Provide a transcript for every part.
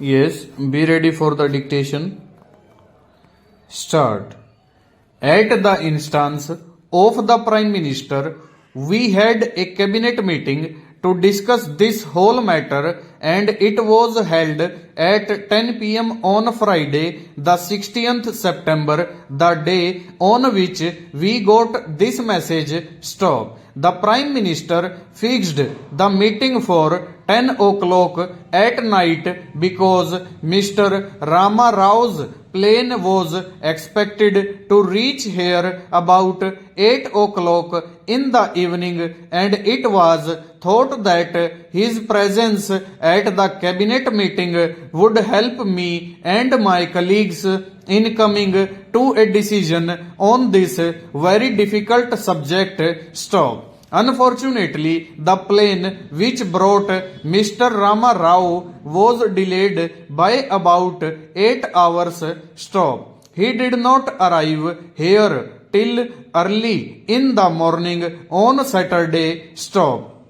Yes, be ready for the dictation. Start. At the instance of the Prime Minister, we had a cabinet meeting to discuss this whole matter, and it was held at 10 pm on Friday, the 16th September, the day on which we got this message. Stop. The Prime Minister fixed the meeting for 10 o'clock at night because Mr. Rama Rao's plane was expected to reach here about 8 o'clock in the evening, and it was thought that his presence at the cabinet meeting would help me and my colleagues in coming to a decision on this very difficult subject. Stop. Unfortunately, the plane which brought Mr. Rama Rao was delayed by about 8 hours. Stop. He did not arrive here till early in the morning on Saturday. Stop.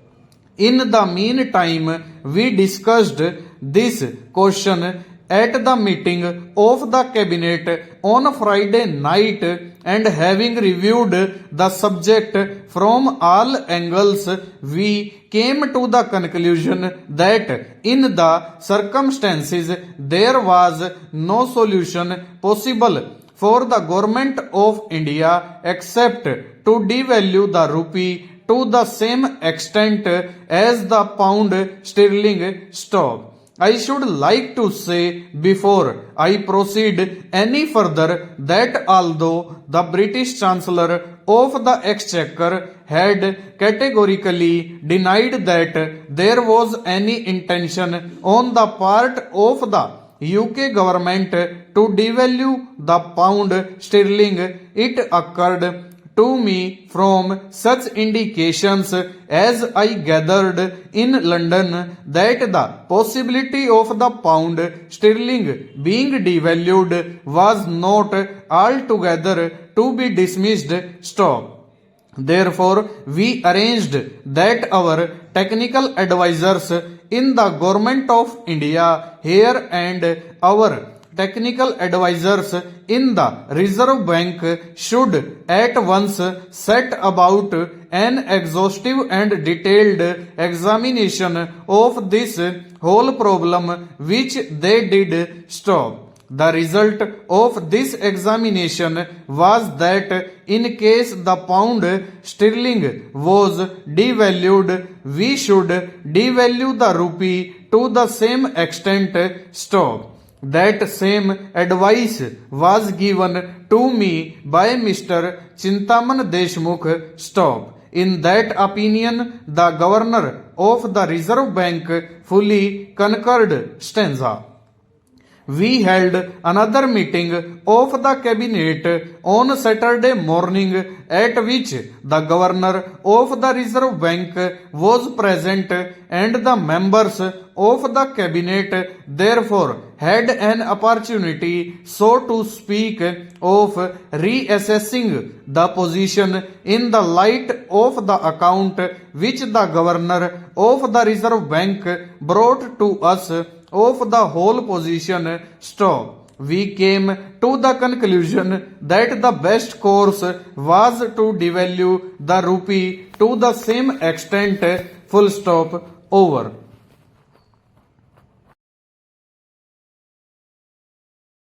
In the meantime, we discussed this question at the meeting of the cabinet on Friday night, and having reviewed the subject from all angles, we came to the conclusion that in the circumstances there was no solution possible for the government of India except to devalue the rupee to the same extent as the pound sterling. Stop. I should like to say before I proceed any further that although the British Chancellor of the Exchequer had categorically denied that there was any intention on the part of the UK government to devalue the pound sterling, it occurred to me from such indications as I gathered in London that the possibility of the pound sterling being devalued was not altogether to be dismissed. Stop. Therefore, we arranged that our technical advisors in the Government of India here and our technical advisors in the Reserve Bank should at once set about an exhaustive and detailed examination of this whole problem, which they did. Stop. The result of this examination was that in case the pound sterling was devalued, we should devalue the rupee to the same extent. Stop. That same advice was given to me by Mr. Chintaman Deshmukh. Stop. In that opinion, the Governor of the Reserve Bank fully concurred. Stanza. We held another meeting of the cabinet on Saturday morning, at which the Governor of the Reserve Bank was present, and the members of the cabinet therefore had an opportunity, so to speak, of reassessing the position in the light of the account which the Governor of the Reserve Bank brought to us of the whole position. Stop. We came to the conclusion that the best course was to devalue the rupee to the same extent. Full stop. Over.